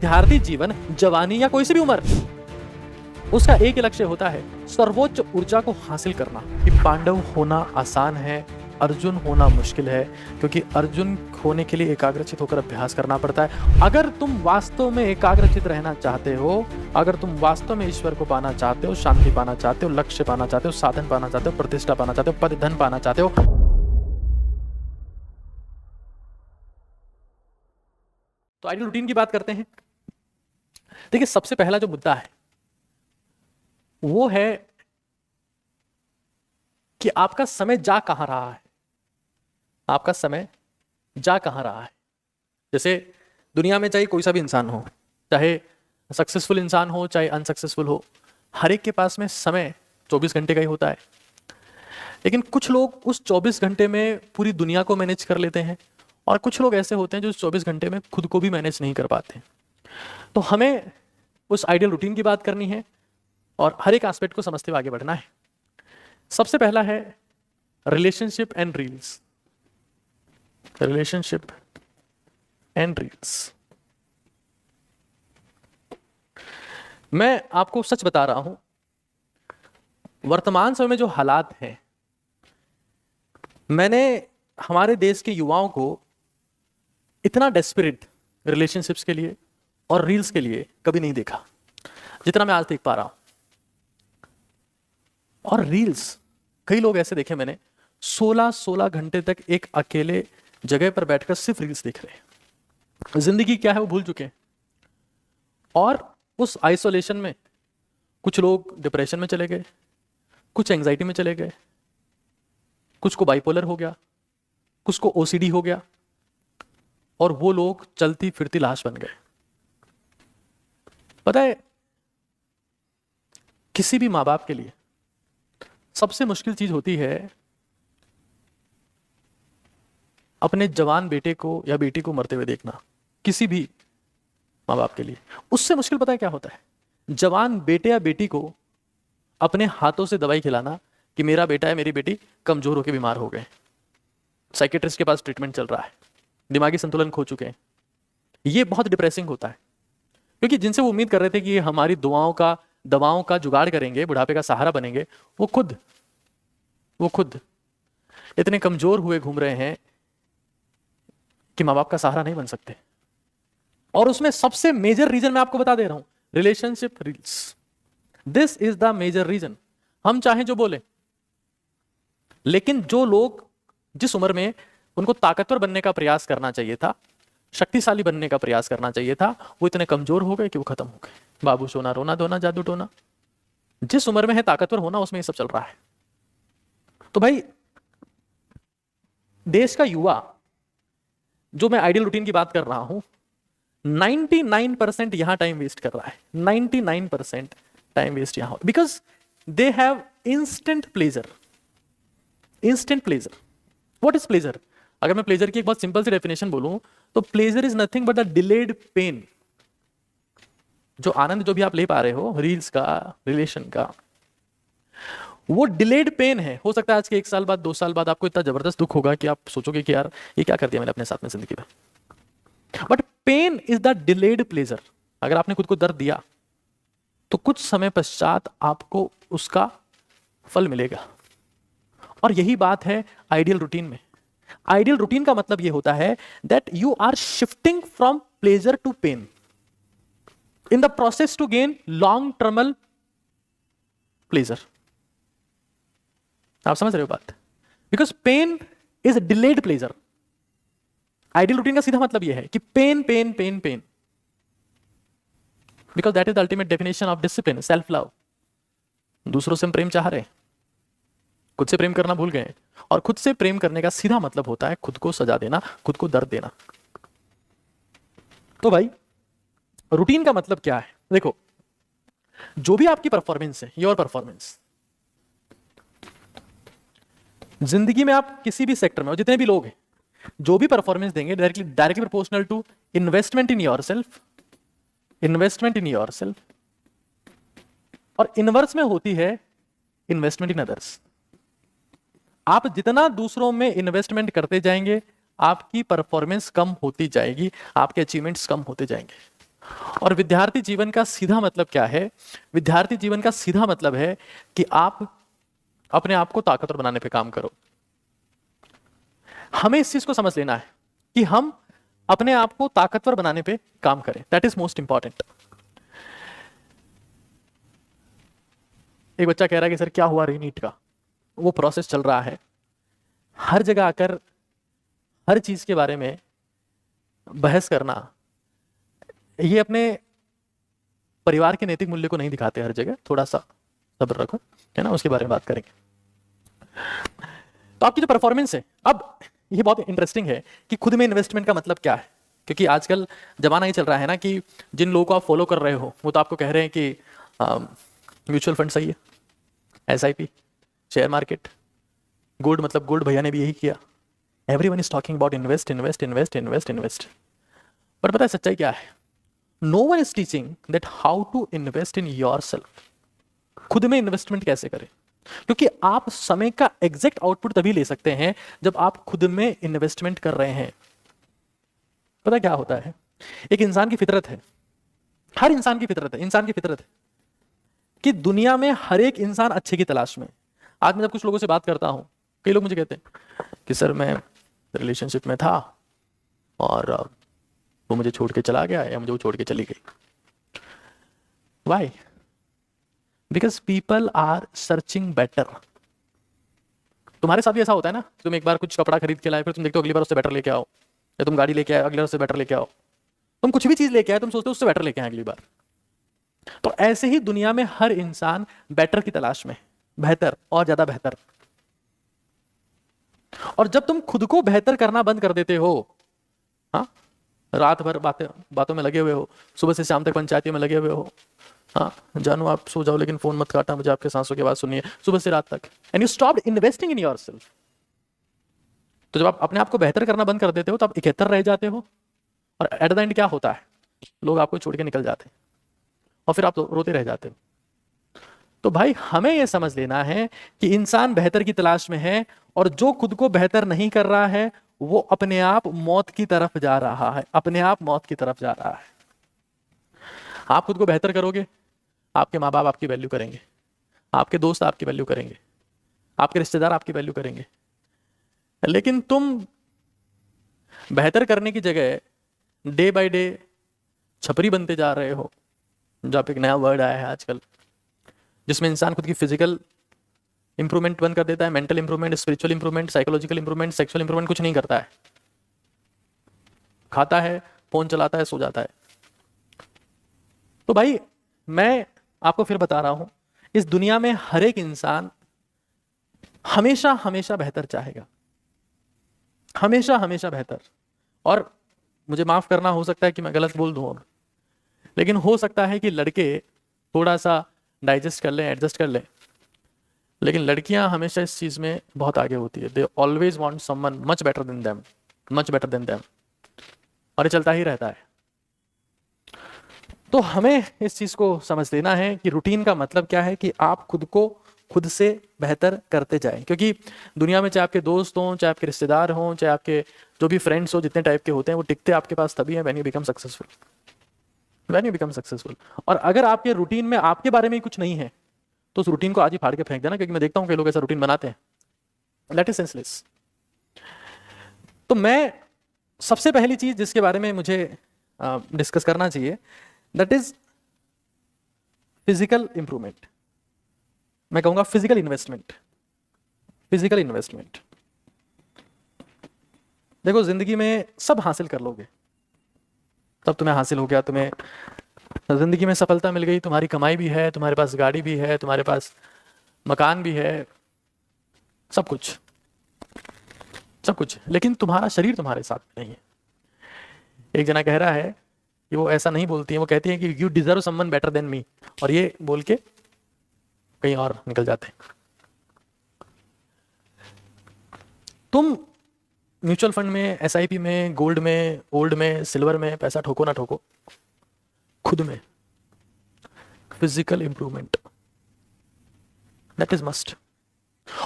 विद्यार्थी जीवन, जवानी या कोई सी भी उम्र, उसका एक ही लक्ष्य होता है, सर्वोच्च ऊर्जा को हासिल करना। कि पांडव होना आसान है, अर्जुन होना मुश्किल है, क्योंकि अर्जुन होने के लिए एकाग्रचित होकर अभ्यास करना पड़ता है। अगर तुम वास्तव में एकाग्रचित रहना चाहते हो, अगर तुम वास्तव में ईश्वर को पाना चाहते हो, शांति पाना चाहते हो, लक्ष्य पाना चाहते हो, साधन पाना चाहते हो, प्रतिष्ठा पाना चाहते हो, पद धन पाना चाहते हो, तो आइडियल रूटीन की बात करते हैं। देखिए, सबसे पहला जो मुद्दा है वो है कि आपका समय जा कहां रहा है। आपका समय जा कहां रहा है। जैसे दुनिया में चाहे कोई सा भी इंसान हो, चाहे सक्सेसफुल इंसान हो चाहे अनसक्सेसफुल हो, हर एक के पास में समय 24 घंटे का ही होता है। लेकिन कुछ लोग उस 24 घंटे में पूरी दुनिया को मैनेज कर लेते हैं, और कुछ लोग ऐसे होते हैं जो 24 घंटे में खुद को भी मैनेज नहीं कर पाते। तो हमें उस आइडियल रूटीन की बात करनी है और हर एक एस्पेक्ट को समझते हुए आगे बढ़ना है। सबसे पहला है relationship and reels. Relationship and reels. मैं आपको सच बता रहा हूं, वर्तमान समय में जो हालात हैं, मैंने हमारे देश के युवाओं को इतना डेस्परेट रिलेशनशिप्स के लिए और रील्स के लिए कभी नहीं देखा जितना मैं आज देख पा रहा हूं। और रील्स, कई लोग ऐसे देखे मैंने, 16-16 घंटे तक एक अकेले जगह पर बैठकर सिर्फ रील्स देख रहे हैं। जिंदगी क्या है वो भूल चुके हैं। और उस आइसोलेशन में कुछ लोग डिप्रेशन में चले गए, कुछ एंजाइटी में चले गए, कुछ को बाइपोलर हो गया, कुछ को ओसीडी हो गया, और वो लोग चलती फिरती लाश बन गए। पता है, किसी भी माँ बाप के लिए सबसे मुश्किल चीज होती है अपने जवान बेटे को या बेटी को मरते हुए देखना। किसी भी माँ बाप के लिए उससे मुश्किल पता है क्या होता है? जवान बेटे या बेटी को अपने हाथों से दवाई खिलाना कि मेरा बेटा या मेरी बेटी कमजोर होकर बीमार हो गए, साइकेट्रिस्ट के पास ट्रीटमेंट चल रहा है, दिमागी संतुलन खो चुके हैं। ये बहुत डिप्रेसिंग होता है, क्योंकि जिनसे वो उम्मीद कर रहे थे कि ये हमारी दवाओं का जुगाड़ करेंगे, बुढ़ापे का सहारा बनेंगे, वो खुद इतने कमजोर हुए घूम रहे हैं कि माँ बाप का सहारा नहीं बन सकते। और उसमें सबसे मेजर रीजन मैं आपको बता दे रहा हूं, relationship reels. This is the major reason. हम चाहें जो बोले, लेकिन जो लोग जिस उम्र में उनको ताकतवर बनने का प्रयास करना चाहिए था, शक्तिशाली बनने का प्रयास करना चाहिए था, वो इतने कमजोर हो गए कि वो खत्म हो गए। बाबू सोना रोना धोना जादू टोना। जिस उम्र में है ताकतवर होना, उसमें ये सब चल रहा है। तो भाई, देश का युवा, जो मैं आइडियल रूटीन की बात कर रहा हूं, 99% यहां टाइम वेस्ट कर रहा है। 99% टाइम वेस्ट यहां, because they have instant pleasure. Instant pleasure. What is pleasure? अगर मैं प्लेजर की एक बहुत सिंपल सी डेफिनेशन बोलूं, तो pleasure is nothing but the delayed pain. जो आनंद जो भी आप ले पा रहे हो रील्स का, रिलेशन का, वो डिलेड पेन है। हो सकता है आज के 1 साल बाद, 2 साल बाद आपको इतना जबरदस्त दुख होगा कि आप सोचोगे कि यार ये क्या कर दिया मैंने अपने साथ में जिंदगी में। But pain is the delayed pleasure. अगर आपने खुद को दर्द दिया तो कुछ समय पश्चात आपको उसका फल मिलेगा। और यही बात है आइडियल रूटीन में। आइडियल रूटीन का मतलब यह होता है that you are shifting from pleasure to pain in the process to gain long term pleasure. आप समझ रहे हो बात? Because pain is delayed pleasure. Ideal routine का सीधा मतलब यह है कि pain pain pain pain, because that is the ultimate definition of discipline, self love. दूसरों से हम प्रेम चाह रहे हैं, खुद से प्रेम करना भूल गए। और खुद से प्रेम करने का सीधा मतलब होता है खुद को सजा देना, खुद को दर्द देना। तो भाई, रूटीन का मतलब क्या है? देखो, जो भी आपकी परफॉर्मेंस है, योर परफॉर्मेंस, जिंदगी में आप किसी भी सेक्टर में, और जितने भी लोग हैं, जो भी परफॉर्मेंस देंगे, directly proportional to investment in yourself. Investment in yourself, और इनवर्स में होती है इन्वेस्टमेंट इन अदर्स। आप जितना दूसरों में इन्वेस्टमेंट करते जाएंगे, आपकी परफॉर्मेंस कम होती जाएगी, आपके अचीवमेंट्स कम होते जाएंगे। और विद्यार्थी जीवन का सीधा मतलब क्या है? विद्यार्थी जीवन का सीधा मतलब है कि आप अपने आप को ताकतवर बनाने पे काम करो। हमें इस चीज को समझ लेना है कि हम अपने आप को ताकतवर बनाने पे काम करें। That is most important. एक बच्चा कह रहा है कि सर क्या हुआ रीनीट का? वो प्रोसेस चल रहा है। हर जगह आकर हर चीज के बारे में बहस करना, ये अपने परिवार के नैतिक मूल्य को नहीं दिखाते। हर जगह थोड़ा सा सब्र रखो, है ना, उसके बारे में बात करेंगे। तो आपकी जो परफॉर्मेंस है, अब ये बहुत इंटरेस्टिंग है कि खुद में इन्वेस्टमेंट का मतलब क्या है। क्योंकि आजकल जमाना ये चल रहा है ना कि जिन लोगों को आप फॉलो कर रहे हो वो तो आपको कह रहे हैं कि म्यूचुअल फंड सही है, SIP, शेयर मार्केट, गोल्ड, मतलब गोल्ड भैया ने भी यही किया। Everyone is talking about invest invest invest invest invest. पर पता है सच्चाई क्या है? No one is teaching that how to invest in yourself. खुद में इन्वेस्टमेंट कैसे करें? क्योंकि आप समय का एग्जैक्ट आउटपुट तभी ले सकते हैं जब आप खुद में इन्वेस्टमेंट कर रहे हैं। पता क्या होता है, एक इंसान की फितरत है, हर इंसान की फितरत है, इंसान की फितरत है कि दुनिया में हर एक इंसान अच्छे की तलाश में। आज मैं जब कुछ लोगों से बात करता हूं, कई लोग मुझे कहते हैं कि सर मैं रिलेशनशिप में था और वो मुझे छोड़ के चला गया या मुझे वो छोड़ के चली गई। Why? Because people are searching better. तुम्हारे साथ भी ऐसा होता है ना, तुम एक बार कुछ कपड़ा खरीद के लाए, फिर तुम देखते हो अगली बार उससे बेटर लेके आओ, या तुम गाड़ी लेके आए अगली बार उससे बेटर लेके आओ। तुम कुछ भी चीज लेके आए, तुम सोचते हो उससे बेटर लेके आए अगली बार। तो ऐसे ही दुनिया में हर इंसान बेटर की तलाश में, बेहतर और ज्यादा बेहतर। और जब तुम खुद को बेहतर करना बंद कर देते हो, हाँ, रात भर बातों में लगे हुए हो, सुबह से शाम तक पंचायती में लगे हुए हो, हाँ, जानू आप सो जाओ लेकिन फोन मत काटना, मुझे आपके सांसों की आवाज सुननी है, सुबह से रात तक, and you stopped investing in yourself. तो जब आप अपने आप को बेहतर करना बंद कर देते हो तो आप इकहत्तर रह जाते हो, और एट द एंड क्या होता है? लोग आपको छोड़ के निकल जाते हैं और फिर आप रोते रह जाते हो। तो भाई हमें यह समझ लेना है कि इंसान बेहतर की तलाश में है, और जो खुद को बेहतर नहीं कर रहा है वो अपने आप मौत की तरफ जा रहा है, अपने आप मौत की तरफ जा रहा है। आप खुद को बेहतर करोगे, आपके माँ बाप आपकी वैल्यू करेंगे, आपके दोस्त आपकी वैल्यू करेंगे, आपके रिश्तेदार आपकी वैल्यू करेंगे। लेकिन तुम बेहतर करने की जगह डे बाय डे छपरी बनते जा रहे हो, जो आप एक नया वर्ड आया है आजकल, जिसमें इंसान खुद की फिजिकल इंप्रूवमेंट बंद कर देता है, mental improvement, spiritual improvement, psychological improvement, sexual improvement कुछ नहीं करता है। खाता है, फोन चलाता है, सो जाता है। तो भाई मैं आपको फिर बता रहा हूं, इस दुनिया में हर एक इंसान हमेशा हमेशा बेहतर चाहेगा, हमेशा हमेशा बेहतर। और मुझे माफ करना, हो सकता है कि मैं गलत बोल दूं अब, लेकिन हो सकता है कि लड़के थोड़ा सा डाइजेस्ट कर लें, एडजस्ट कर लें, लेकिन लड़कियां हमेशा इस चीज में बहुत आगे होती है। They always want someone much better than them, much better than them, और ये चलता ही रहता है। तो हमें इस चीज को समझ लेना है कि रूटीन का मतलब क्या है, कि आप खुद को खुद से बेहतर करते जाएं। क्योंकि दुनिया में चाहे आपके दोस्त हों, चाहे आपके रिश्तेदार हों, चाहे आपके जो भी फ्रेंड्स हो, जितने टाइप के होते हैं, वो टिकते आपके पास तभी हैं when you become successful, when you become successful. और अगर आपके रूटीन में आपके बारे में कुछ नहीं है तो उस रूटीन को आज ही फाड़ के फेंक देना, क्योंकि मैं देखता हूं कई लोग ऐसा रूटीन बनाते हैं, दैट इज सेंसलेस। तो मैं सबसे पहली चीज जिसके बारे में मुझे डिस्कस करना चाहिए, दैट इज फिजिकल इंप्रूवमेंट। मैं कहूंगा फिजिकल इन्वेस्टमेंट। फिजिकल इन्वेस्टमेंट, देखो जिंदगी में सब हासिल कर लोगे, तब तुम्हें हासिल हो गया, तुम्हें जिंदगी में सफलता मिल गई, तुम्हारी कमाई भी है, तुम्हारे पास गाड़ी भी है, तुम्हारे पास मकान भी है, सब कुछ सब कुछ, लेकिन तुम्हारा शरीर तुम्हारे साथ नहीं है। एक जना कह रहा है कि वो ऐसा नहीं बोलती है, वो कहती है कि you deserve someone better than me, और ये बोल के कहीं और निकल जाते हैं। तुम म्यूचुअल फंड में, SIP में, गोल्ड में, ओल्ड में, सिल्वर में पैसा ठोको ना ठोको, खुद में physical improvement, that is must.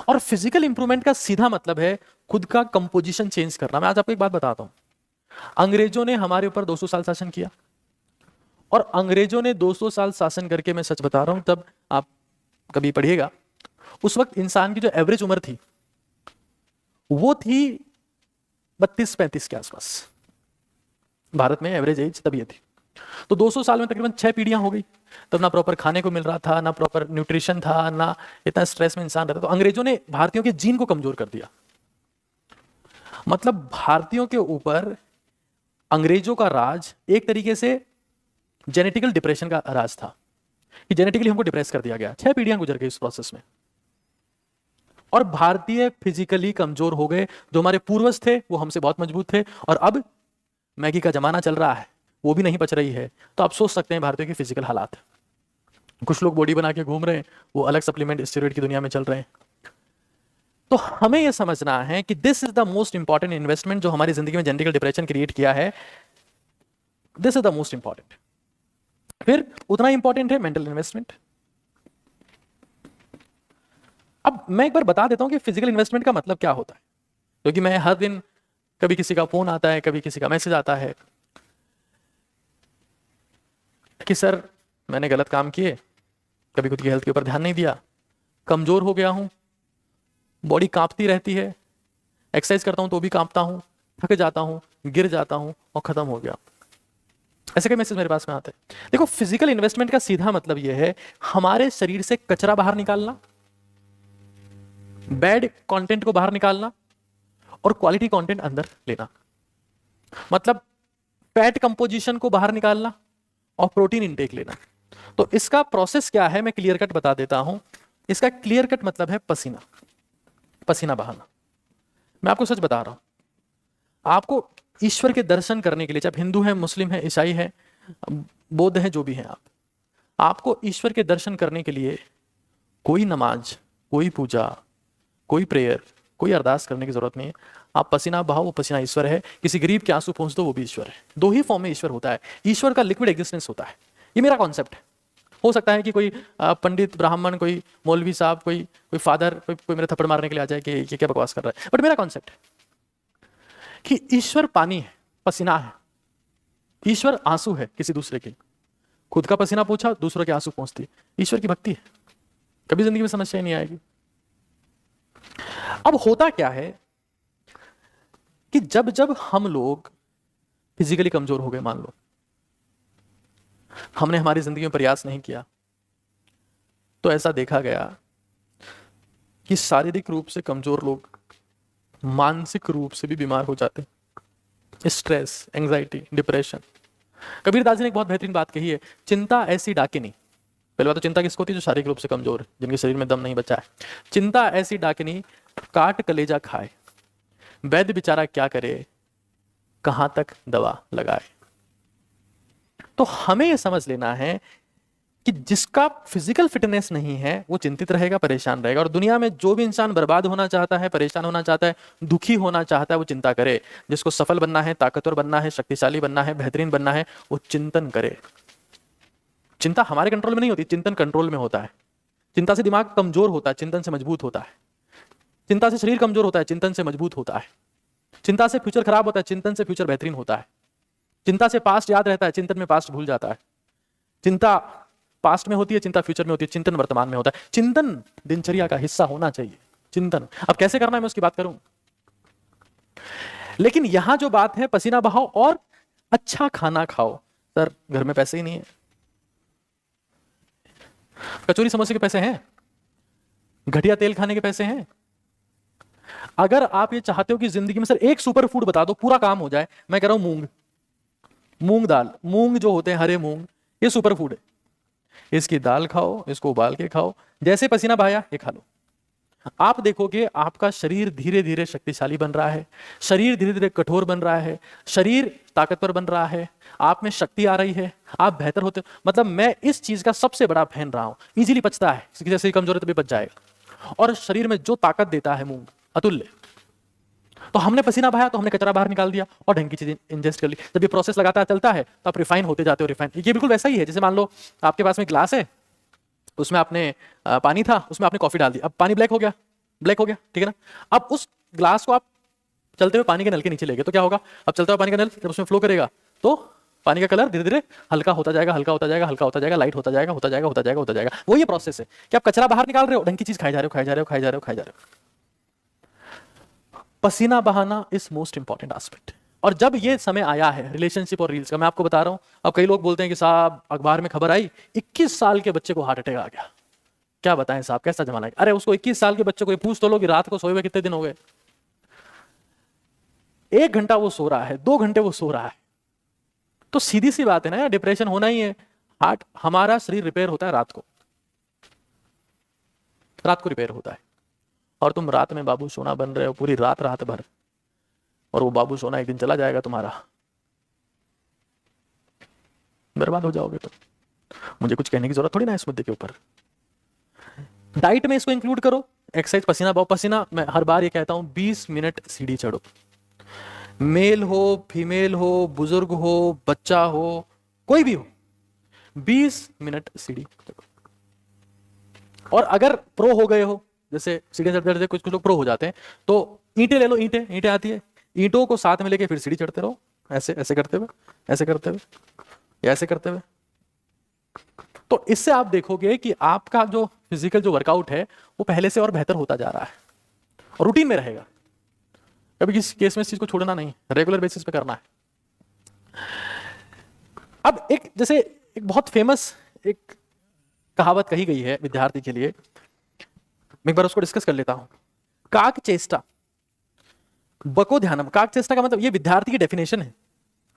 और फिजिकल इंप्रूवमेंट का सीधा मतलब है खुद का कंपोजिशन चेंज करना। मैं आज आपको एक बात बताता हूं, अंग्रेजों ने हमारे ऊपर 200 साल शासन किया, और अंग्रेजों ने 200 साल शासन करके, मैं सच बता रहा हूं, तब आप कभी पढ़िएगा, उस वक्त इंसान की जो एवरेज उम्र थी वो थी 32-35 के आसपास। भारत में एवरेज एज तब ये थी। तो 200 साल में तकरीबन 6 पीढ़ियां हो गई। तब ना प्रॉपर खाने को मिल रहा था, ना प्रॉपर न्यूट्रिशन था, ना इतना स्ट्रेस में इंसान रहता। तो अंग्रेजों ने भारतीयों के जीन को कमजोर कर दिया। मतलब भारतीयों के ऊपर अंग्रेजों का राज एक तरीके से जेनेटिकल डिप्रेशन का राज था, कि जेनेटिकली हमको डिप्रेस कर दिया गया। 6 पीढ़ियां गुजर गई इस प्रोसेस में, और भारतीय फिजिकली कमजोर हो गए। जो हमारे पूर्वज थे वो हमसे बहुत मजबूत थे, और अब मैगी का जमाना चल रहा है, वो भी नहीं पच रही है। तो आप सोच सकते हैं भारतीयों के फिजिकल हालात। कुछ लोग बॉडी बना के घूम रहे हैं, वो अलग सप्लीमेंट स्टेरॉइड की दुनिया में चल रहे हैं। तो हमें यह समझना है कि this is the most important investment जो हमारी जिंदगी में जेनेटिकल डिप्रेशन क्रिएट किया है। This is the most important. फिर उतना इंपॉर्टेंट है मेंटल इन्वेस्टमेंट। अब मैं एक बार बता देता हूं कि फिजिकल इन्वेस्टमेंट का मतलब क्या होता है, क्योंकि मैं हर दिन, कभी किसी का फोन आता है, कभी किसी का मैसेज आता है कि सर मैंने गलत काम किए, कभी खुद की हेल्थ के ऊपर ध्यान नहीं दिया, कमजोर हो गया हूं, बॉडी कांपती रहती है, एक्सरसाइज करता हूं तो भी कांपता हूं, थक जाता हूं, गिर जाता हूं और खत्म हो गया। ऐसे कई मैसेज मेरे पास में आते हैं। देखो, फिजिकल इन्वेस्टमेंट का सीधा मतलब यह है हमारे शरीर से कचरा बाहर निकालना, बैड कंटेंट को बाहर निकालना और क्वालिटी कंटेंट अंदर लेना। मतलब फैट कंपोजिशन को बाहर निकालना और प्रोटीन इंटेक लेना। तो इसका प्रोसेस क्या है मैं क्लियर कट बता देता हूं। इसका क्लियर कट मतलब है पसीना, पसीना बहाना। मैं आपको सच बता रहा हूं, आपको ईश्वर के दर्शन करने के लिए, चाहे हिंदू है, मुस्लिम है, ईसाई है, बौद्ध है, जो भी है, आपको ईश्वर के दर्शन करने के लिए कोई नमाज, कोई पूजा, कोई प्रेयर, कोई अरदास करने की जरूरत नहीं है। आप पसीना बहाओ, वो पसीना ईश्वर है। किसी गरीब के आंसू पहुंच दो, वो भी ईश्वर है। दो ही फॉर्म में ईश्वर होता है। ईश्वर का लिक्विड एग्जिस्टेंस होता है। ये मेरा कॉन्सेप्ट है। हो सकता है कि कोई पंडित, ब्राह्मण, कोई मौलवी साहब, कोई फादर, कोई मेरे थप्पड़ मारने के लिए आ जाए कि ये क्या बकवास कर रहा है, बट मेरा कॉन्सेप्ट है कि ईश्वर पानी है, पसीना है। ईश्वर आंसू है किसी दूसरे के। खुद का पसीना पूछा, दूसरों के आंसू पहुंचती, ईश्वर की भक्ति है। कभी जिंदगी में समस्या ही नहीं आएगी। अब होता क्या है कि जब जब हम लोग फिजिकली कमजोर हो गए, मान लो हमने हमारी जिंदगी में प्रयास नहीं किया, तो ऐसा देखा गया कि शारीरिक रूप से कमजोर लोग मानसिक रूप से भी बीमार हो जाते हैं। Stress, anxiety, depression. Kabirdas ji ने एक बहुत बेहतरीन बात कही है, चिंता ऐसी डाकिनी। पहले बात तो चिंता किसको होती है? जो शारीरिक रूप से कमजोर है, जिनके शरीर में दम नहीं बचा है। चिंता ऐसी डाकिनी काट कलेजा खाए, वैद्य बेचारा क्या करे, कहां तक दवा लगाए। तो हमें यह समझ लेना है कि जिसका फिजिकल फिटनेस नहीं है वो चिंतित रहेगा, परेशान रहेगा। और दुनिया में जो भी इंसान बर्बाद होना चाहता है, परेशान होना चाहता है, दुखी होना चाहता है, वो चिंता करे। जिसको सफल बनना है, ताकतवर बनना है, शक्तिशाली बनना है, बेहतरीन बनना है, वो चिंतन करे। चिंता हमारे कंट्रोल में नहीं होती, चिंतन कंट्रोल में होता है। चिंता से दिमाग कमजोर होता है, चिंतन से मजबूत होता है। चिंता से शरीर कमजोर होता है, चिंतन से मजबूत होता है। चिंता से फ्यूचर खराब होता है, चिंतन से फ्यूचर बेहतरीन होता है। चिंता से पास्ट याद रहता है, चिंतन में पास्ट भूल जाता है। चिंता पास्ट में होती है, चिंता फ्यूचर में होती है, चिंतन वर्तमान में होता है। चिंतन दिनचर्या का हिस्सा होना चाहिए। चिंतन अब कैसे करना है मैं उसकी बात करूं, लेकिन यहां जो बात है, पसीना बहाओ और अच्छा खाना खाओ। सर घर में पैसे ही नहीं है, कचौरी समोसे के पैसे हैं, घटिया तेल खाने के पैसे हैं। अगर आप ये चाहते हो कि जिंदगी में सर एक सुपर फूड बता दो पूरा काम हो जाए, मैं कह रहा हूं मूंग दाल। मूंग जो होते हैं, हरे मूंग, ये सुपर फूड है। इसकी दाल खाओ, इसको उबाल के खाओ, जैसे पसीना बहाया ये खा लो। आप देखोगे आपका शरीर धीरे धीरे शक्तिशाली बन रहा है, शरीर धीरे धीरे कठोर बन रहा है, शरीर ताकतवर बन रहा है, आप में शक्ति आ रही है, आप बेहतर होते हो। मतलब मैं इस चीज का सबसे बड़ा फैन रहा हूं। इजीली पचता है, जैसे कमजोर है तभी पच जाएगा। और शरीर में जो ताकत देता है मूंग, अतुल्य। तो हमने पसीना बहाया तो हमने कचरा बाहर निकाल दिया और ढंग की चीज इंजेस्ट कर ली। जब ये प्रोसेस लगातार चलता है तो आप रिफाइन होते जाते हो। रिफाइन ये बिल्कुल वैसा ही है जैसे मान लो आपके पास में ग्लास है, उसमें आपने पानी था, उसमें आपने कॉफी डाल दी, अब पानी ब्लैक हो गया, ब्लैक हो गया, ठीक है ना। अब उस ग्लास को आप चलते हुए पानी के नल के नीचे ले गए तो क्या होगा? अब चलता हुआ पानी का नल जब उसमें फ्लो करेगा तो पानी का कलर धीरे धीरे हल्का होता जाएगा, हल्का होता जाएगा, हल्का होता जाएगा, लाइट होता जाएगा, होता जाएगा, होता जाएगा, होता जाएगा। वो ये प्रोसेस है कि आप कचरा बाहर निकाल रहे हो, ढंग की चीज खाई जा रहे हो, खाई जा रहे हो, खाई जा रहे हो, खाई जा रहे हो। पसीना बहाना इज मोस्ट इंपॉर्टेंट एस्पेक्ट। और जब ये समय आया है रिलेशनशिप और रील्स का, मैं आपको बता रहा हूं, अब कई लोग बोलते हैं कि साहब अखबार में खबर आई 21 साल के बच्चे को हार्ट अटैक आ गया। क्या बताएं साहब, कैसा जमाना है। अरे उसको 21 साल के बच्चे को ये पूछ तो लो कि रात को सोए हुए कितने दिन हो गए। 1 घंटा वो सो रहा है, 2 घंटे वो सो रहा है, तो सीधी सी बात है ना, डिप्रेशन होना ही है। हार्ट, हमारा शरीर रिपेयर होता है रात को, रात को रिपेयर होता है। और तुम रात में बाबू सोना बन रहे हो पूरी रात, रात भर, और वो बाबू सोना एक दिन चला जाएगा तुम्हारा, बर्बाद हो जाओगे। तो मुझे कुछ कहने की जरूरत थोड़ी ना इस मुद्दे के ऊपर। डाइट में इसको इंक्लूड करो, एक्सरसाइज, पसीना बहाओ। पसीना, मैं हर बार ये कहता हूं 20 मिनट सीढ़ी चढ़ो, मेल हो, फीमेल हो, बुजुर्ग हो, बच्चा हो, कोई भी हो, 20 मिनट सीढ़ी चढ़ो। और अगर प्रो हो गए हो, जैसे सीढ़ी चढ़ते चढ़ते कुछ कुछ लोग प्रो हो जाते हैं, तो ईंटें ले लो, ईंटें आती है, ईंटों को साथ में लेके फिर सीढ़ी चढ़ते रहो, ऐसे ऐसे करते हुए, ऐसे करते हुए, या ऐसे करते हुए। तो इससे आप देखोगे कि आपका जो फिजिकल जो वर्कआउट है वो पहले से और बेहतर होता जा रहा है और रूटीन में रहेगा। कभी किसी केस में इस चीज को छोड़ना नहीं, रेगुलर बेसिस पे करना है। अब एक जैसे एक बहुत फेमस एक कहावत कही गई है विद्यार्थी के लिए, मैं एक बार उसको डिस्कस कर लेता हूं। काक चेष्टा बको ध्यानम। काक चेष्टा का मतलब ये विद्यार्थी की डेफिनेशन है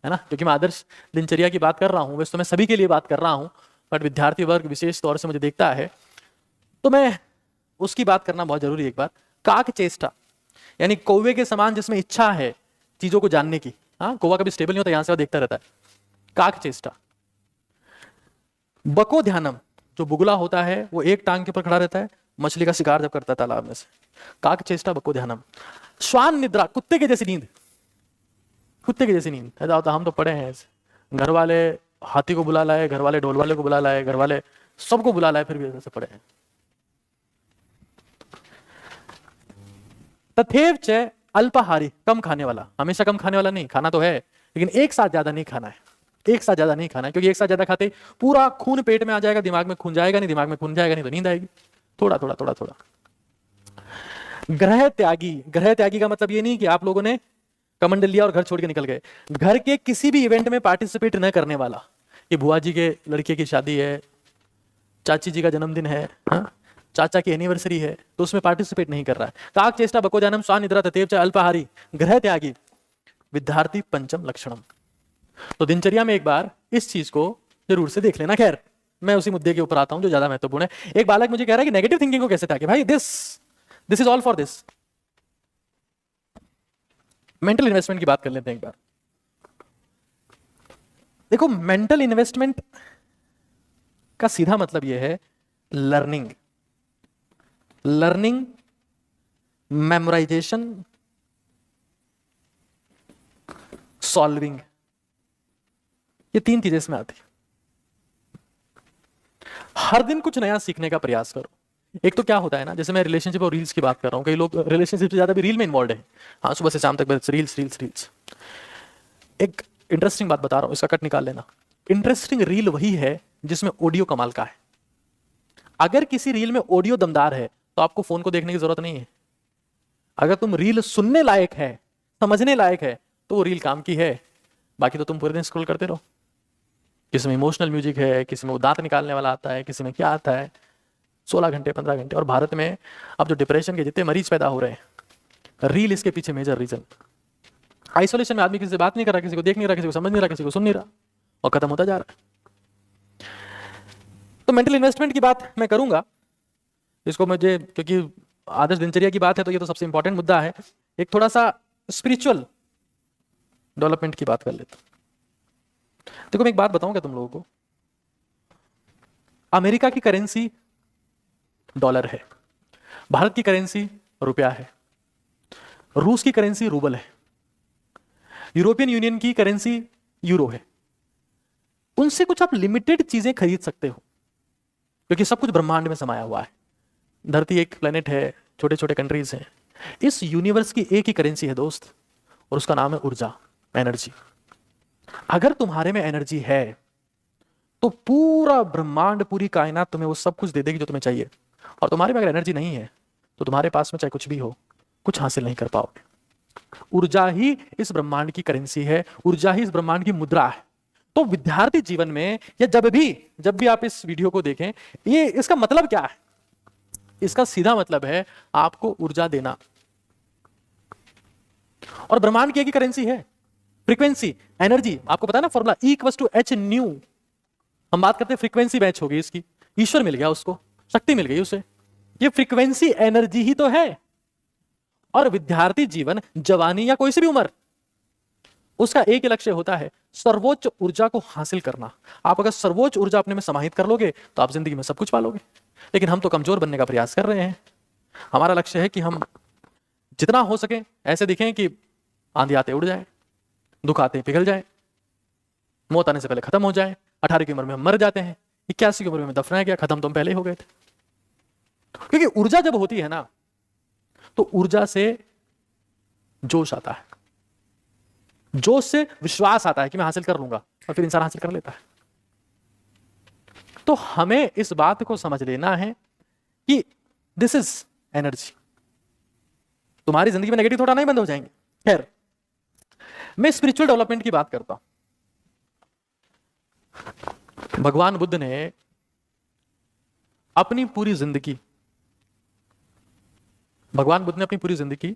ना, क्योंकि मैं आदर्श दिनचर्या की बात कर रहा हूं, वैसे तो मैं सभी के लिए बात कर रहा हूं, बट विद्यार्थी वर्ग विशेष तौर से मुझे देखता है तो मैं उसकी बात करना बहुत जरूरी है। एक बार काक चेष्टा यानी कौवे के समान जिसमें इच्छा है चीजों को जानने की। हाँ, कौवा कभी स्टेबल नहीं होता, यहां से देखता रहता है। काक चेष्टा। बको ध्यानम, जो बुगला होता है वो एक टांग के ऊपर खड़ा रहता है, मछली का शिकार जब करता है तालाब में से। काक चेष्टा बको ध्यानम। श्वान निद्रा, कुत्ते की जैसी नींद, कुत्ते की जैसी नींद। ऐसा होता हम तो पढ़े हैं, घर वाले हाथी को बुला लाए, घर वाले ढोल वाले को बुला लाए, घर वाले सबको बुला लाए, फिर भी ऐसे पढ़े हैं। तथेव च अल्पाहारी, कम खाने वाला। हमेशा कम खाने वाला नहीं, खाना तो है लेकिन एक साथ ज्यादा नहीं खाना है, एक साथ ज्यादा नहीं खाना है, क्योंकि एक साथ ज्यादा खाते पूरा खून पेट में आ जाएगा, दिमाग में खून जाएगा नहीं, दिमाग में खून जाएगा नहीं तो नींद आएगी। थोड़ा थोड़ा थोड़ा थोड़ा। ग्रह त्यागी। ग्रह त्यागी का मतलब ये नहीं कि आप लोगों ने कमंडल लिया और घर छोड़ के निकल गए। घर के किसी भी इवेंट में पार्टिसिपेट न करने वाला। ये बुआ जी के लड़के की शादी है, चाची जी का जन्मदिन है, हाँ? चाचा की एनिवर्सरी है, तो उसमें पार्टिसिपेट नहीं कर रहा है। काक चेष्टा बको जानम स्वान निद्रा तथेव च अल्पाहारी ग्रह त्यागी विद्यार्थी पंचम लक्षणम। तो दिनचर्या में एक बार इस चीज को जरूर से देख लेना। खैर, मैं उसी मुद्दे के ऊपर आता हूं जो ज्यादा महत्वपूर्ण है। एक बालक मुझे कह रहा है कि नेगेटिव थिंकिंग को कैसे था कि भाई this is all for this. Mental investment की बात कर लेते हैं एक बार। देखो, मेंटल इन्वेस्टमेंट का सीधा मतलब यह है लर्निंग, लर्निंग, मेमोराइजेशन, सॉल्विंग, ये 3 चीजें इसमें आती। हर दिन कुछ नया सीखने का प्रयास करो। एक तो क्या होता है ना, जैसे मैं रिलेशनशिप और रील्स की बात कर रहा हूं, कई लोग रिलेशनशिप से ज्यादा भी रील में इन्वॉल्व है। हाँ, सुबह से शाम तक बस रील्स रील्स रील्स। एक इंटरेस्टिंग बात बता रहा हूं, इसका कट निकाल लेना। इंटरेस्टिंग रील वही है जिसमें ऑडियो कमाल का है। अगर किसी रील में ऑडियो दमदार है तो आपको फोन को देखने की जरूरत नहीं है। अगर तुम रील सुनने लायक है, समझने लायक है, तो वो रील काम की है। बाकी तो तुम पूरे दिन स्क्रॉल करते रहो। किसी में इमोशनल म्यूजिक है, किसी में वो दांत निकालने वाला आता है, किसी में क्या आता है, 16 घंटे 15 घंटे। और भारत में अब जो डिप्रेशन के जितने मरीज पैदा हो रहे हैं, रील इसके पीछे मेजर रीजन। आइसोलेशन में आदमी किसी से बात नहीं कर रहा, किसी को देख नहीं रहा, किसी को समझ नहीं रहा, किसी को सुन नहीं रहा, और खत्म होता जा रहा है। तो मेंटल इन्वेस्टमेंट की बात मैं करूंगा इसको, मुझे क्योंकि आदर्श दिनचर्या की बात है तो ये तो सबसे इंपॉर्टेंट मुद्दा है। एक थोड़ा सा स्पिरिचुअल डेवलपमेंट की बात कर लेते हैं। देखो, मैं एक बात बताऊंगा तुम लोगों को। अमेरिका की करेंसी डॉलर है, भारत की करेंसी रुपया है, रूस की करेंसी रूबल है, यूरोपियन यूनियन की करेंसी यूरो है। उनसे कुछ आप लिमिटेड चीजें खरीद सकते हो क्योंकि सब कुछ ब्रह्मांड में समाया हुआ है। धरती एक प्लेनेट है, छोटे छोटे कंट्रीज हैं। इस यूनिवर्स की एक ही करेंसी है दोस्त, और उसका नाम है ऊर्जा, एनर्जी। अगर तुम्हारे में एनर्जी है तो पूरा ब्रह्मांड, पूरी कायनात तुम्हें वो सब कुछ दे देगी जो तुम्हें चाहिए। और तुम्हारे में अगर एनर्जी नहीं है तो तुम्हारे पास में चाहे कुछ भी हो, कुछ हासिल नहीं कर पाओगे। ऊर्जा ही इस ब्रह्मांड की करेंसी है, ऊर्जा ही इस ब्रह्मांड की मुद्रा है। तो विद्यार्थी जीवन में या जब भी आप इस वीडियो को देखें, ये इसका मतलब क्या है? इसका सीधा मतलब है आपको ऊर्जा देना। और ब्रह्मांड की एक ही करेंसी है, फ्रीक्वेंसी, एनर्जी। आपको पता है ना फॉर्मूला E=H न्यू। हम बात करते हैं फ्रीक्वेंसी मैच हो गई इसकी, ईश्वर मिल गया उसको, शक्ति मिल गई उसे। ये फ्रीक्वेंसी एनर्जी ही तो है। और विद्यार्थी जीवन, जवानी या कोई सी भी उम्र, उसका एक ही लक्ष्य होता है, सर्वोच्च ऊर्जा को हासिल करना। आप अगर सर्वोच्च ऊर्जा अपने में समाहित कर लोगे तो आप जिंदगी में सब कुछ पालोगे। लेकिन हम तो कमजोर बनने का प्रयास कर रहे हैं। हमारा लक्ष्य है कि हम जितना हो सके ऐसे दिखें कि आंधी आते उड़ जाए, दुख आते पिघल जाए, मौत आने से पहले खत्म हो जाए। 18 की उम्र में हम मर जाते हैं, 81 की उम्र में दफनाया गया, खत्म तो हम पहले ही हो गए थे। क्योंकि ऊर्जा जब होती है ना, तो ऊर्जा से जोश आता है, जोश से विश्वास आता है कि मैं हासिल कर लूंगा, और फिर इंसान हासिल कर लेता है। तो हमें इस बात को समझ लेना है कि दिस इज एनर्जी। तुम्हारी जिंदगी में नेगेटिव थॉट आना ही बंद हो जाएंगे। खैर, मैं स्पिरिचुअल डेवलपमेंट की बात करता हूं। भगवान बुद्ध ने अपनी पूरी जिंदगी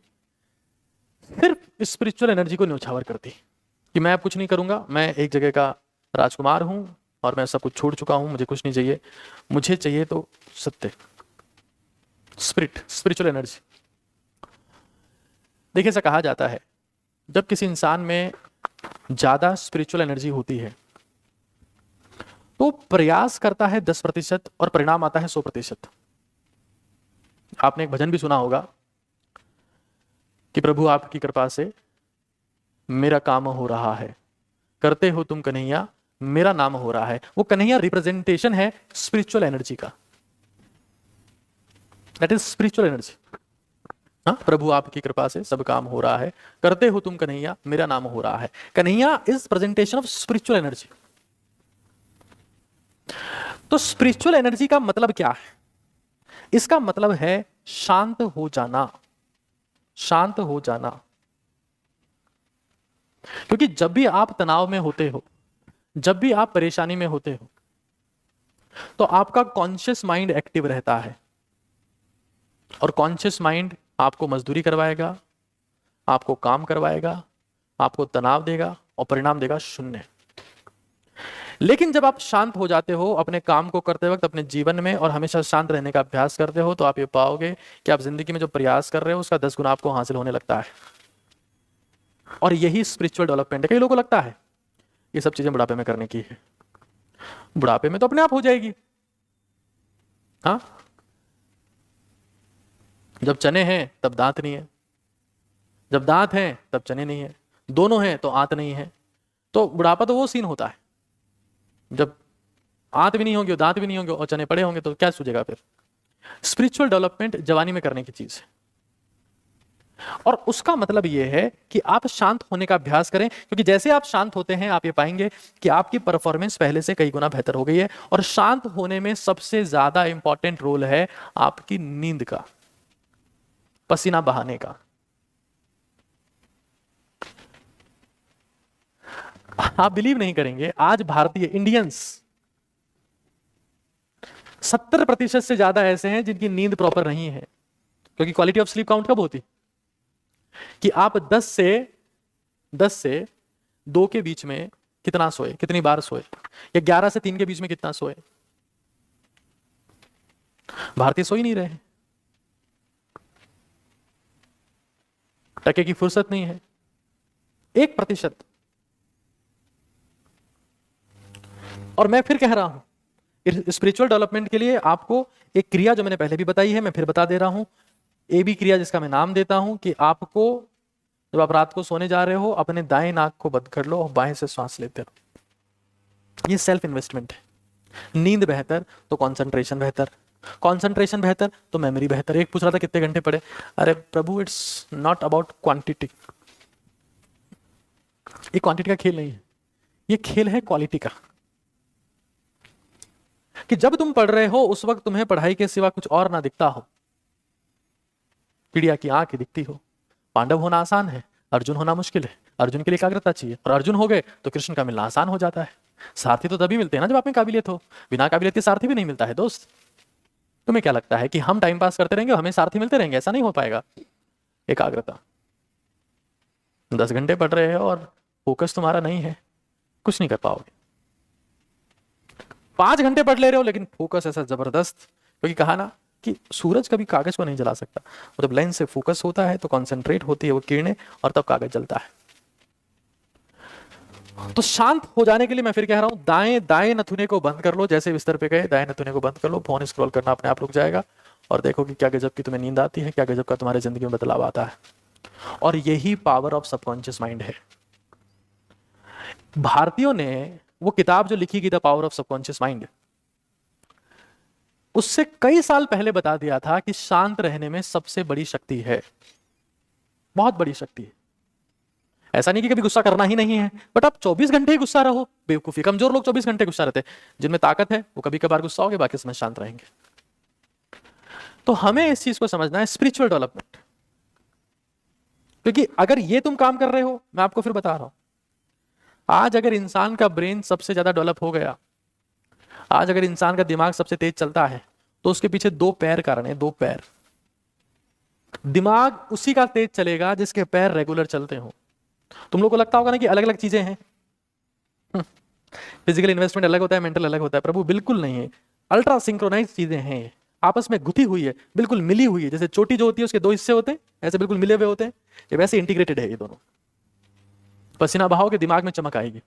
सिर्फ स्पिरिचुअल एनर्जी को न्यौछावर कर दी कि मैं अब कुछ नहीं करूंगा, मैं एक जगह का राजकुमार हूं और मैं सब कुछ छोड़ चुका हूं, मुझे कुछ नहीं चाहिए, मुझे चाहिए तो सत्य, स्पिरिचुअल एनर्जी। देखिए, ऐसा कहा जाता है जब किसी इंसान में ज्यादा स्पिरिचुअल एनर्जी होती है तो प्रयास करता है 10% और परिणाम आता है 100%। आपने एक भजन भी सुना होगा कि प्रभु आपकी कृपा से मेरा काम हो रहा है, करते हो तुम कन्हैया मेरा नाम हो रहा है। वो कन्हैया रिप्रेजेंटेशन है स्पिरिचुअल एनर्जी का। That is spiritual energy. हाँ, प्रभु आपकी कृपा से सब काम हो रहा है, करते हो तुम कन्हैया मेरा नाम हो रहा है। Kanhaiya is presentation of spiritual energy. तो स्पिरिचुअल एनर्जी का मतलब क्या है? इसका मतलब है शांत हो जाना, शांत हो जाना। क्योंकि जब भी आप तनाव में होते हो, जब भी आप परेशानी में होते हो, तो आपका कॉन्शियस माइंड एक्टिव रहता है। और कॉन्शियस माइंड आपको मजदूरी करवाएगा, आपको काम करवाएगा, आपको तनाव देगा और परिणाम देगा शून्य। लेकिन जब आप शांत हो जाते हो अपने काम को करते वक्त, अपने जीवन में, और हमेशा शांत रहने का अभ्यास करते हो, तो आप ये पाओगे कि आप जिंदगी में जो प्रयास कर रहे हो उसका 10 गुना आपको हासिल होने लगता है। और यही स्पिरिचुअल डेवलपमेंट है। कई लोगों को लगता है ये सब चीजें बुढ़ापे में करने की है, बुढ़ापे में तो अपने आप हो जाएगी। हाँ, जब चने हैं तब दांत नहीं है, जब दांत हैं तब चने नहीं है, दोनों हैं तो आंत नहीं है। तो बुढ़ापा तो वो सीन होता है जब आंत भी नहीं होंगे, दांत भी नहीं होंगे और चने पड़े होंगे, तो क्या सूझेगा फिर? स्पिरिचुअल डेवलपमेंट जवानी में करने की चीज है। और उसका मतलब यह है कि आप शांत होने का अभ्यास करें, क्योंकि जैसे आप शांत होते हैं आप ये पाएंगे कि आपकी परफॉर्मेंस पहले से कई गुना बेहतर हो गई है। और शांत होने में सबसे ज्यादा इंपॉर्टेंट रोल है आपकी नींद का, पसीना बहाने का। आप बिलीव नहीं करेंगे, आज भारतीय इंडियंस 70% से ज्यादा ऐसे हैं जिनकी नींद प्रॉपर नहीं है। क्योंकि क्वालिटी ऑफ स्लीप काउंट कब होती कि आप 10 से 2 के बीच में कितना सोए, कितनी बार सोए, या 11 से 3 के बीच में कितना सोए। भारतीय सो ही नहीं रहे हैं, टके की फुर्सत नहीं है, 1%। और मैं फिर कह रहा हूं, स्पिरिचुअल डेवलपमेंट के लिए आपको एक क्रिया जो मैंने पहले भी बताई है, मैं फिर बता दे रहा हूं। AB क्रिया, जिसका मैं नाम देता हूं कि आपको जब आप रात को सोने जा रहे हो अपने दाएं नाक को बंद कर लो और बाएं से सांस लेते रहो। ये सेल्फ इन्वेस्टमेंट है। नींद बेहतर तो कंसंट्रेशन बेहतर, कंसंट्रेशन बेहतर तो मेमोरी बेहतर। एक पूछ रहा था कितने घंटे पढ़े, अरे प्रभु इट्स नॉट अबाउट क्वांटिटी, ये क्वांटिटी का खेल नहीं है, ये खेल है क्वालिटी का, कि जब तुम पढ़ रहे हो उस वक्त तुम्हें पढ़ाई के सिवा कुछ और ना दिखता हो, चिड़िया की आंख दिखती हो। पांडव होना आसान है, अर्जुन होना मुश्किल है। अर्जुन के लिए एकाग्रता चाहिए, और अर्जुन हो गए तो कृष्ण का मिलना आसान हो जाता है। सारथी तो तभी मिलते हैं ना जब आप में काबिलियत हो, बिना काबिलियत के सारथी भी नहीं मिलता है दोस्त। तुम्हें क्या लगता है कि हम टाइम पास करते रहेंगे, हमें सारथी मिलते रहेंगे? ऐसा नहीं हो पाएगा। एकाग्रता, 10 घंटे पढ़ रहे हो और फोकस तुम्हारा नहीं है, कुछ नहीं कर पाओगे। 5 घंटे पढ़ ले रहे हो लेकिन फोकस ऐसा जबरदस्त, क्योंकि कहा ना कि सूरज कभी कागज को नहीं जला सकता। मतलब लेंस से फोकस होता है तो कंसंट्रेट होती है वो किरणें, और तब कागज जलता है। तो शांत हो जाने के लिए मैं फिर कह रहा हूं, दाएं दाएं नथुने को बंद कर लो। जैसे बिस्तर पे गए, दाएं नथुने को बंद कर लो, फोन स्क्रॉल करना अपने आप रुक जाएगा, और देखो कि क्या गजब की तुम्हें नींद आती है, क्या गजब का तुम्हारे जिंदगी में बदलाव आता है। और यही पावर ऑफ सबकॉन्शियस माइंड है। भारतीयों ने वो किताब जो लिखी गई the power of subconscious mind, उससे कई साल पहले बता दिया था कि शांत रहने में सबसे बड़ी शक्ति है, बहुत बड़ी शक्ति है। ऐसा नहीं कि कभी गुस्सा करना ही नहीं है, बट आप 24 घंटे ही गुस्सा रहो, बेवकूफी। कमजोर लोग 24 घंटे गुस्सा रहते हैं, जिनमें ताकत है वो कभी कभार गुस्सा होगे, बाकी समय शांत रहेंगे। तो हमें इस चीज को समझना है, स्पिरिचुअल डेवलपमेंट। क्योंकि अगर ये तुम काम कर रहे हो, मैं आपको फिर बता रहा हूं, आज अगर इंसान का ब्रेन सबसे ज्यादा डेवलप हो गया, आज अगर इंसान का दिमाग सबसे तेज चलता है, तो उसके पीछे 2 पैर कारण है, 2 पैर। दिमाग उसी का तेज चलेगा जिसके पैर रेगुलर चलते हो। तुम लोग को लगता होगा ना कि अलग अलग चीजें हैं, फिजिकल इन्वेस्टमेंट अलग होता है, मेंटल अलग होता है। प्रभु बिल्कुल नहीं है, अल्ट्रा सिंक्रोनाइज चीजें हैं, आपस में गुथी हुई है, बिल्कुल मिली हुई है। जैसे चोटी जो होती है उसके 2 हिस्से होते हैं, ऐसे बिल्कुल मिले हुए होते हैं, ये वैसे इंटीग्रेटेड है ये दोनों। पसीना बहाओगे दिमाग में चमक आएगी,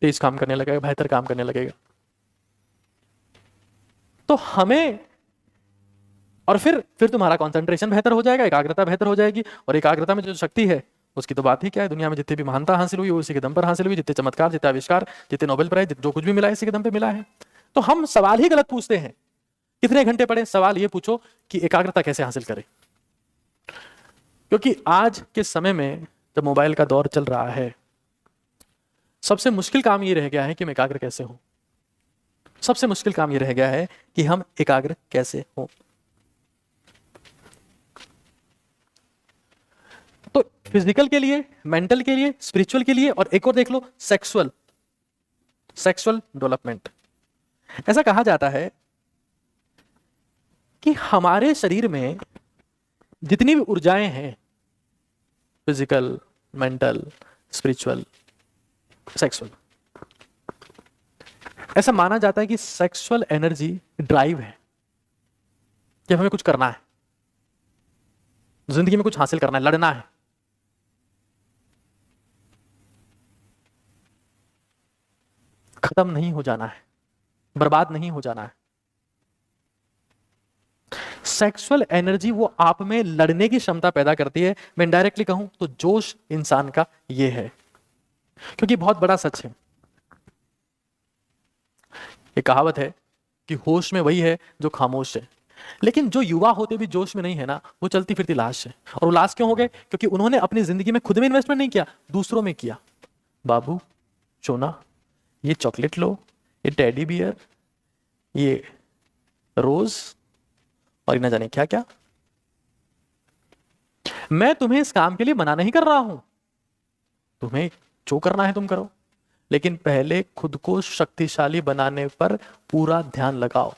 तेज काम करने लगेगा, बेहतर काम करने लगेगा। तो हमें, और फिर तुम्हारा कंसंट्रेशन बेहतर हो जाएगा, एकाग्रता बेहतर हो जाएगी। और एकाग्रता में जो शक्ति है उसकी तो बात ही क्या है। दुनिया में जितनी भी महानता हासिल हुई उसी के दम पर हासिल हुई, जितने चमत्कार, जितने आविष्कार, जितने नोबेल प्राइज, जो कुछ भी मिला है इसी के दम पे मिला है। तो हम सवाल ही गलत पूछते हैं, कितने घंटे पढ़े? सवाल ये पूछो कि एकाग्रता कैसे हासिल करें। क्योंकि आज के समय में जब मोबाइल का दौर चल रहा है, सबसे मुश्किल काम ये रह गया है कि हम एकाग्र कैसे हो। सबसे मुश्किल काम ये रह गया है कि हम एकाग्र कैसे हो। तो फिजिकल के लिए, मेंटल के लिए, स्पिरिचुअल के लिए, और एक और देख लो, सेक्सुअल डेवलपमेंट। ऐसा कहा जाता है कि हमारे शरीर में जितनी भी ऊर्जाएं हैं, फिजिकल, मेंटल, स्पिरिचुअल, सेक्सुअल, ऐसा माना जाता है कि सेक्सुअल एनर्जी ड्राइव है कि हमें कुछ करना है, जिंदगी में कुछ हासिल करना है, लड़ना है। खत्म नहीं हो जाना है, बर्बाद नहीं हो जाना है। सेक्सुअल एनर्जी वो आप में लड़ने की क्षमता पैदा करती है। मैं इनडायरेक्टली कहूं तो जोश इंसान का ये है, क्योंकि बहुत बड़ा सच है। एक कहावत है कि होश में वही है जो खामोश है। लेकिन जो युवा होते भी जोश में नहीं है ना, वो चलती फिरती लाश है। और वो लाश क्यों हो गए? क्योंकि उन्होंने अपनी जिंदगी में खुद में इन्वेस्टमेंट नहीं किया, दूसरों में किया। बाबू, सोना, ये चॉकलेट लो, ये टेडी बियर, ये रोज, और न जाने क्या क्या। मैं तुम्हें इस काम के लिए मना नहीं कर रहा हूं, तुम्हें जो करना है तुम करो, लेकिन पहले खुद को शक्तिशाली बनाने पर पूरा ध्यान लगाओ।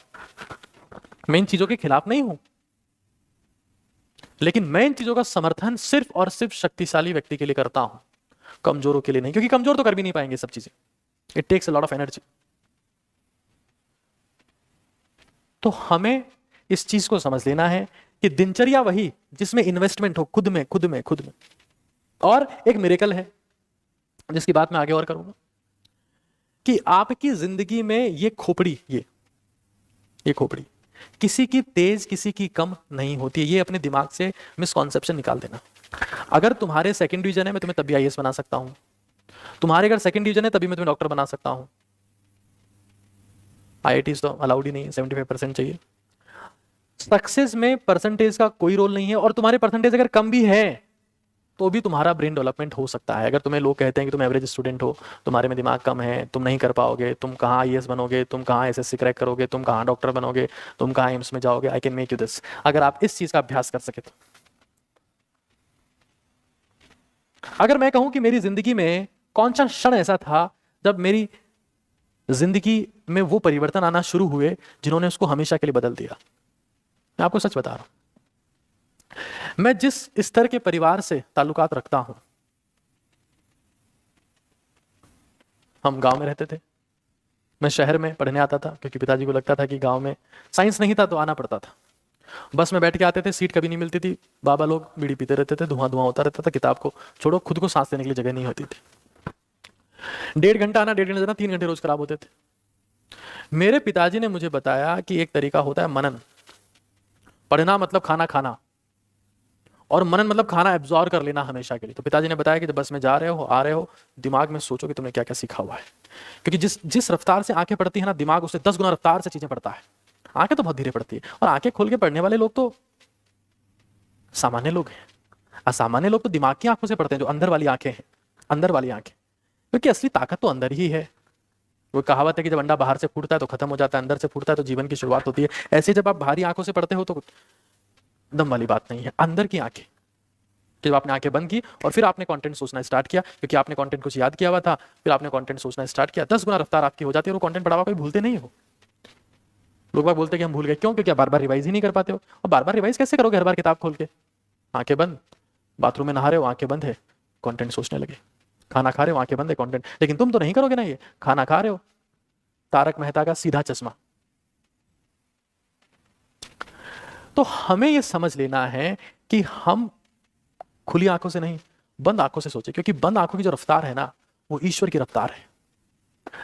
मैं इन चीजों के खिलाफ नहीं हूं, लेकिन मैं इन चीजों का समर्थन सिर्फ और सिर्फ शक्तिशाली व्यक्ति के लिए करता हूं, कमजोरों के लिए नहीं। क्योंकि कमजोर तो कर भी नहीं पाएंगे सब चीजें, it takes a lot of energy. तो हमें इस चीज को समझ लेना है कि दिनचर्या वही जिसमें इन्वेस्टमेंट हो खुद में, खुद में, खुद में। और एक मिरेकल है जिसकी बात मैं आगे और करूंगा, कि आपकी जिंदगी में ये खोपड़ी, ये खोपड़ी किसी की तेज किसी की कम नहीं होती है। ये अपने दिमाग से मिसकॉन्सेप्शन निकाल देना। अगर तुम्हारे सेकंड डिवीजन है, मैं तुम्हें तभी आईएएस बना सकता हूं। तुम्हारे अगर सेकंड डिवीजन है तभी मैं तुम्हें डॉक्टर बना सकता हूं। आईआईटीज तो अलाउड ही नहीं है, 75% चाहिए। सक्सेस में परसेंटेज का कोई रोल नहीं है। और तुम्हारे परसेंटेज अगर कम भी है तो भी तुम्हारा ब्रेन डेवलपमेंट हो सकता है। अगर तुम्हें लोग कहते हैं कि तुम एवरेज स्टूडेंट हो, तुम्हारे में दिमाग कम है, तुम नहीं कर पाओगे, तुम कहाँ आईएएस बनोगे, तुम कहाँ एसएससी क्रैक करोगे, तुम कहाँ डॉक्टर बनोगे, तुम कहाँ एम्स में जाओगे, I can make you this. अगर आप इस चीज का अभ्यास कर सके तो। अगर मैं कहूं कि मेरी जिंदगी में कौन सा क्षण ऐसा था जब मेरी जिंदगी में वो परिवर्तन आना शुरू हुए जिन्होंने उसको हमेशा के लिए बदल दिया, मैं आपको सच बता रहा हूं। मैं जिस स्तर के परिवार से ताल्लुकात रखता हूं, हम गांव में रहते थे, मैं शहर में पढ़ने आता था क्योंकि पिताजी को लगता था कि गांव में साइंस नहीं था तो आना पड़ता था। बस में बैठ के आते थे, सीट कभी नहीं मिलती थी, बाबा लोग बीड़ी पीते रहते थे, धुआं धुआं होता रहता था, किताब को छोड़ो खुद को सांस लेने के लिए जगह नहीं होती थी। 1.5 घंटा आना 1.5 घंटा जाना, 3 घंटे रोज खराब होते थे। मेरे पिताजी ने मुझे बताया कि एक तरीका होता है मनन। पढ़ना मतलब खाना खाना, और मनन मतलब खाना एब्जॉर्ब कर लेना हमेशा के लिए। तो पिताजी ने बताया कि जब बस में जा रहे हो, आ रहे हो, दिमाग में सोचो कि तुमने क्या क्या सीखा हुआ है, क्योंकि जिस रफ्तार से आंखें पढ़ती है ना, दिमाग उससे 10 गुना रफ्तार से चीजें पढ़ता है। आंखें तो बहुत धीरे पढ़ती है, और आंखें खोल के पढ़ने वाले लोग तो सामान्य लोग हैं। असामान्य लोग तो दिमाग की आंखों से पढ़ते हैं, जो अंदर वाली आंखें हैं, अंदर वाली आंखें, क्योंकि असली ताकत तो अंदर ही है। वो कहावत है कि जब अंडा बाहर से फूटता है तो खत्म हो जाता है, अंदर से फूटता है तो जीवन की शुरुआत होती है। ऐसे जब आप बाहरी आंखों से पढ़ते हो तो दम वाली बात नहीं है। अंदर की आंखें, जब आपने आंखें बंद की और फिर आपने कंटेंट सोचना स्टार्ट किया, क्योंकि आपने कंटेंट कुछ याद किया हुआ था, फिर आपने कंटेंट सोचना स्टार्ट किया, 10 गुना रफ्तार आपकी हो जाती है और वो कंटेंट पढ़ा हुआ कोई भूलते नहीं हो। लोग बाग बोलते हैं कि हम भूल गए, क्यों? क्योंकि आप बार बार रिवाइज ही नहीं कर पाते हो। और बार बार रिवाइज कैसे करोगे हर बार किताब खोल के? आंखें बंद, बाथरूम में नहा रहे हो, आंखें बंद है, कंटेंट सोचने लगे। खाना खा रहे हो, आंखें बंद है, कंटेंट। लेकिन तुम तो नहीं करोगे ना ये। खाना खा रहे हो, तारक मेहता का सीधा चश्मा। तो हमें यह समझ लेना है कि हम खुली आंखों से नहीं, बंद आंखों से सोचे, क्योंकि बंद आंखों की जो रफ्तार है ना, वो ईश्वर की रफ्तार है।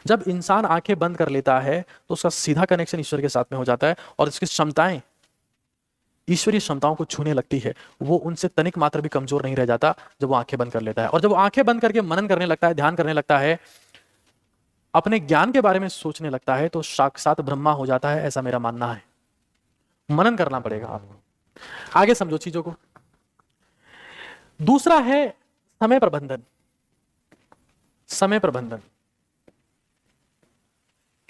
जब इंसान आंखें बंद कर लेता है तो उसका सीधा कनेक्शन ईश्वर के साथ में हो जाता है, और उसकी क्षमताएं, ईश्वरीय क्षमताओं को छूने लगती है। वो उनसे तनिक मात्र भी कमजोर नहीं रह जाता जब वो आंखें बंद कर लेता है। और जब वो आंखें बंद करके मनन करने लगता है, ध्यान करने लगता है, अपने ज्ञान के बारे में सोचने लगता है, तो साक्षात ब्रह्मा हो जाता है, ऐसा मेरा मानना है। मनन करना पड़ेगा आपको। आगे समझो चीजों को। दूसरा है समय प्रबंधन। समय प्रबंधन,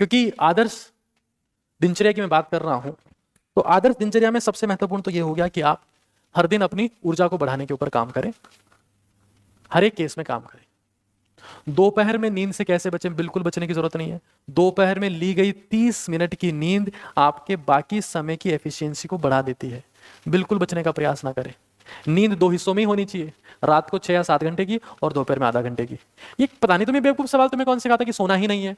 क्योंकि आदर्श दिनचर्या की मैं बात कर रहा हूं, तो आदर्श दिनचर्या में सबसे महत्वपूर्ण तो यह हो गया कि आप हर दिन अपनी ऊर्जा को बढ़ाने के ऊपर काम करें, हर एक केस में काम करें। दोपहर में नींद से कैसे बचें? बिल्कुल बचने की जरूरत नहीं है। दोपहर में ली गई 30 मिनट की नींद आपके बाकी समय की एफिशिएंसी को बढ़ा देती है। बिल्कुल बचने का प्रयास ना करें। नींद 2 हिस्सों में ही होनी चाहिए, रात को 6 या 7 घंटे की और दोपहर में आधा घंटे की। ये पता नहीं तुम्हें बेवकूफ सवाल तुम्हें कौन सिखाता कि सोना ही नहीं है?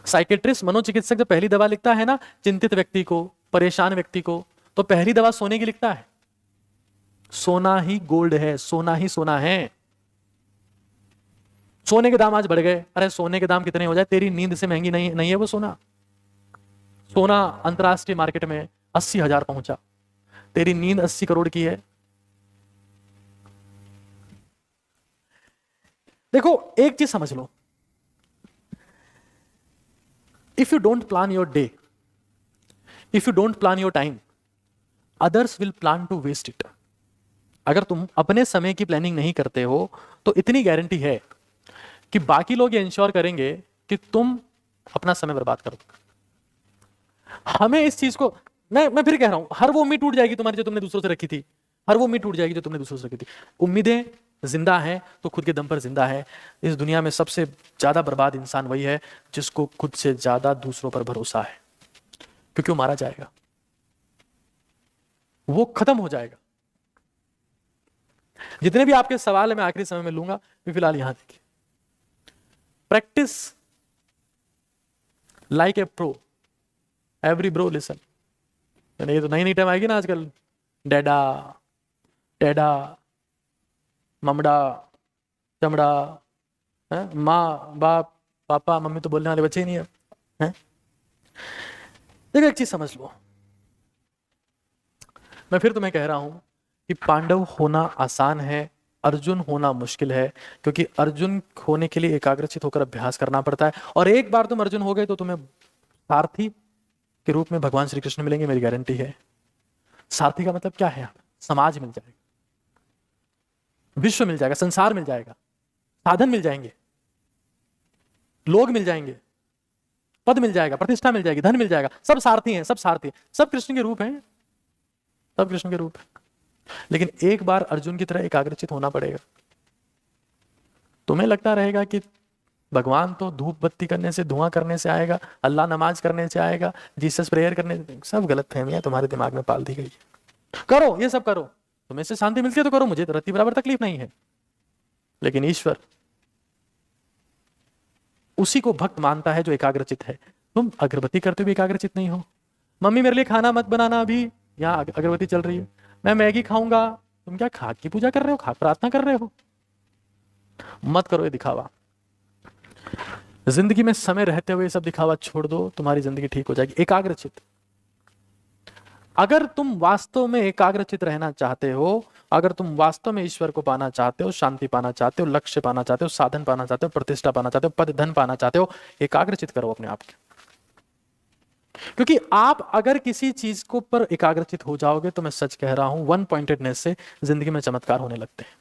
साइकेट्रिस्ट, मनोचिकित्सक जब पहली दवा लिखता है ना चिंतित व्यक्ति को, परेशान व्यक्ति को, तो पहली दवा सोने की लिखता है। सोना ही गोल्ड है, सोना ही सोना है। सोने के दाम आज बढ़ गए, अरे सोने के दाम कितने हो जाए, तेरी नींद से महंगी नहीं है वो सोना। सोना अंतरराष्ट्रीय मार्केट में 80,000 पहुंचा, तेरी नींद 80 करोड़ की है। देखो एक चीज समझ लो, if you don't plan your day, if you don't plan your time, others will plan to waste it. अगर तुम अपने समय की प्लानिंग नहीं करते हो तो इतनी गारंटी है कि बाकी लोग ये इंश्योर करेंगे कि तुम अपना समय बर्बाद करो। हमें इस चीज को, मैं फिर कह रहा हूं, हर वो उम्मीद टूट जाएगी तुम्हारी जो तुमने दूसरों से रखी थी। हर वो उम्मीद टूट जाएगी जो तुमने दूसरों से रखी थी। उम्मीदें जिंदा हैं तो खुद के दम पर जिंदा है। इस दुनिया में सबसे ज्यादा बर्बाद इंसान वही है जिसको खुद से ज्यादा दूसरों पर भरोसा है, क्योंकि वो मारा जाएगा, वो खत्म हो जाएगा। जितने भी आपके सवाल है मैं आखिरी समय में लूंगा, फिलहाल यहां देखिए। Practice like a pro, every bro listen. ये तो नई नई टर्म आएगी ना आजकल, डैडा, टेडा, ममड़ा, चमड़ा, माँ बाप पापा मम्मी तो बोलने वाले बच्चे ही नहीं है। देखो एक चीज समझ लो, मैं फिर तुम्हें कह रहा हूं कि पांडव होना आसान है, अर्जुन होना मुश्किल है, क्योंकि अर्जुन होने के लिए एकाग्रचित होकर अभ्यास करना पड़ता है। और एक बार तुम अर्जुन हो गए तो तुम्हें सारथी के रूप में भगवान श्री कृष्ण मिलेंगे, मेरी गारंटी है। सारथी का मतलब क्या है? समाज मिल जाएगा। विश्व मिल जाएगा, संसार मिल जाएगा, साधन मिल जाएंगे, लोग मिल जाएंगे, पद मिल जाएगा, प्रतिष्ठा मिल जाएगी, धन मिल जाएगा। सब सारथी हैं, सब सारथी हैं, सब कृष्ण के रूप हैं, सब कृष्ण के रूप हैं। लेकिन एक बार अर्जुन की तरह एकाग्रचित होना पड़ेगा। तुम्हें लगता रहेगा कि भगवान तो धूप बत्ती करने से, धुआं करने से आएगा, अल्लाह नमाज करने से आएगा, जीसस प्रेयर करने से। सब गलत फहमियां तुम्हारे दिमाग में पाल दी गई है। करो, ये सब करो, तुम्हें से शांति मिलती है तो करो, मुझे तो रत्ती बराबर तकलीफ नहीं है। लेकिन ईश्वर उसी को भक्त मानता है जो एकाग्रचित है। तुम अगरबत्ती करते हुए एकाग्रचित नहीं हो। मम्मी मेरे लिए खाना मत बनाना, अभी यहाँ अगरबत्ती चल रही है, मैं मैगी खाऊंगा। तुम क्या खाक की पूजा कर रहे हो, खाक प्रार्थना कर रहे हो? मत करो ये दिखावा। जिंदगी में समय रहते हुए सब दिखावा छोड़ दो, तुम्हारी जिंदगी ठीक हो जाएगी। एकाग्रचित, अगर तुम वास्तव में एकाग्रचित रहना चाहते हो, अगर तुम वास्तव में ईश्वर को पाना चाहते हो, शांति पाना चाहते हो, लक्ष्य पाना चाहते हो, साधन पाना चाहते हो, प्रतिष्ठा पाना चाहते हो, पद धन पाना चाहते हो, एकाग्रचित करो अपने आप को। क्योंकि आप अगर किसी चीज को पर एकाग्रचित हो जाओगे तो मैं सच कह रहा हूं, वन पॉइंटेडनेस से जिंदगी में चमत्कार होने लगते हैं।